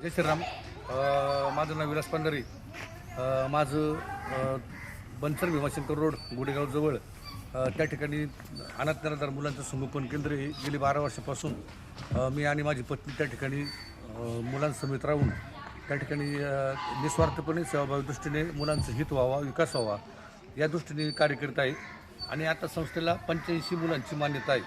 जय श्रीराम. माझं नाव विलास पंढरी. माझं बनसर भीमाशंकर रोड गोडेगावजवळ त्या ठिकाणी अनाथ निराधार मुलांचं संगोपन केंद्र आहे. गेली 12 वर्षापासून मी आणि माझी पत्नी त्या ठिकाणी मुलांसमेत राहून त्या ठिकाणी निस्वार्थपणे सेवाभावी दृष्टीने मुलांचं हित व्हावा, विकास व्हावा या दृष्टीने कार्य करत आहे. आणि आता संस्थेला 85 मुलांची मान्यता आहे.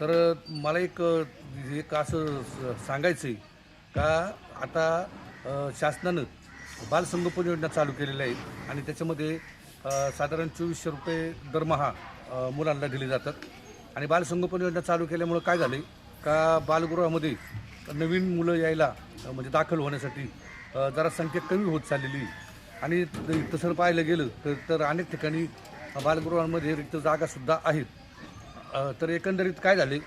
तर मला एक असं सांगायचं आहे का आता शासनानं बालसंगोपन योजना चालू केलेल्या आहेत आणि त्याच्यामध्ये साधारण 2400 रुपये दरमहा मुलांना दिले जातात. आणि बालसंगोपन योजना चालू केल्यामुळं काय झालं आहे का बालगृहामध्ये नवीन मुलं यायला म्हणजे दाखल होण्यासाठी जरा संख्या कमी होत चाललेली. आणि तसं पाहायला गेलं तर अनेक ठिकाणी बालगृहांमध्ये रिक्त जागासुद्धा आहेत. तर एकंदरीत काय झाले,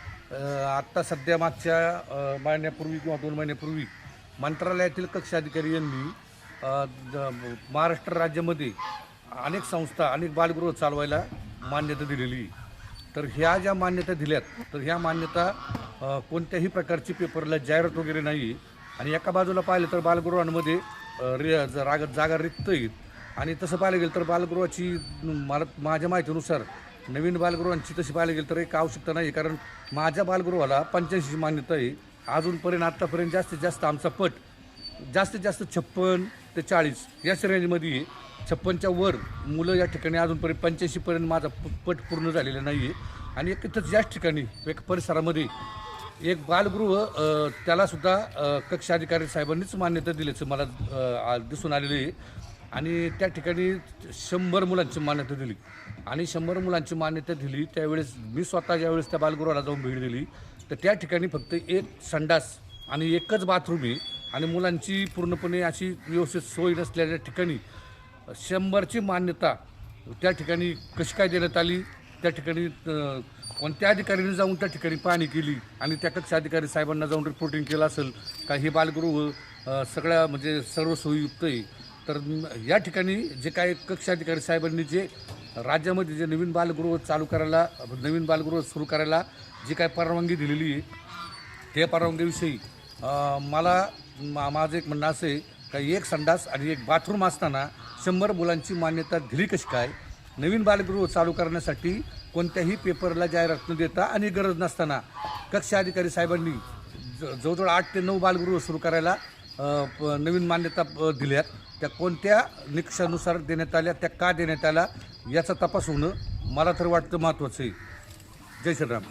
आत्ता सध्या मागच्या महिन्यापूर्वी किंवा 2 महिन्यापूर्वी मंत्रालयातील कक्ष अधिकारी यांनी महाराष्ट्र राज्यामध्ये अनेक संस्था अनेक बालगृह चालवायला मान्यता दिलेली. तर ह्या ज्या मान्यता दिल्यात तर ह्या मान्यता कोणत्याही प्रकारची पेपरला जाहिरात वगैरे नाही. आणि एका बाजूला पाहिलं तर बालगृहांमध्ये जागा रिक्त आहेत. आणि तसं पाहायला गेलं तर बालगृहाची माझ्या माहितीनुसार नवीन बालगृहांची तशी पाहायला गेलं तर एक आवश्यकता नाही. कारण माझ्या बालगृहाला 85ची मान्यता आहे. अजूनपर्यंत आत्तापर्यंत जास्तीत जास्त आमचा पट जास्तीत जास्त 56 ते 40 याच रेंजमध्ये आहे. 56च्या वर मुलं या ठिकाणी अजूनपर्यंत 85पर्यंत माझा पट पूर्ण झालेला नाही आहे. आणि एकच याच ठिकाणी एक परिसरामध्ये एक बालगृह त्यालासुद्धा कक्ष अधिकारी साहेबांनीच मान्यता दिल्याचं मला दिसून आलेलं आहे. आणि त्या ठिकाणी 100 मुलांची मान्यता दिली. आणि 100 मुलांची मान्यता दिली त्यावेळेस मी स्वतः ज्यावेळेस त्या बालगृहाला जाऊन भेट दिली तर त्या ठिकाणी फक्त एक संडास आणि एकच बाथरूम आहे. आणि मुलांची पूर्णपणे अशी व्यवस्थित सोय नसलेल्या ठिकाणी 100ची मान्यता त्या ठिकाणी कशी काय देण्यात आली, त्या ठिकाणी कोणत्या अधिकाऱ्याने जाऊन त्या ठिकाणी पाहणी केली आणि त्या कक्ष अधिकारी साहेबांना जाऊन रिपोर्टिंग केलं असेल का हे बालगृह सगळ्या म्हणजे सर्व सोयीयुक्त आहे. तर या ठिकाणी जे काय कक्ष अधिकारी साहेबांनी जे राज्यामध्ये जे नवीन बालगृह सुरू करायला जी काय परवानगी दिलेली आहे त्या परवानगीविषयी माझं एक म्हणणं असं आहे का एक संडास आणि एक बाथरूम असताना 100 मुलांची मान्यता दिली कशी काय. नवीन बालगृह चालू करण्यासाठी कोणत्याही पेपरला जाहिरात न देता आणि गरज नसताना कक्ष अधिकारी साहेबांनी जवळजवळ 8 ते 9 बालगृह सुरू करायला नवीन मान्यता दिल्यात. त्या कोणत्या निकषानुसार देण्यात आल्या, त्या का देण्यात आल्या याचा तपास होणं मला तर वाटतं महत्त्वाचं आहे. जय श्रीराम.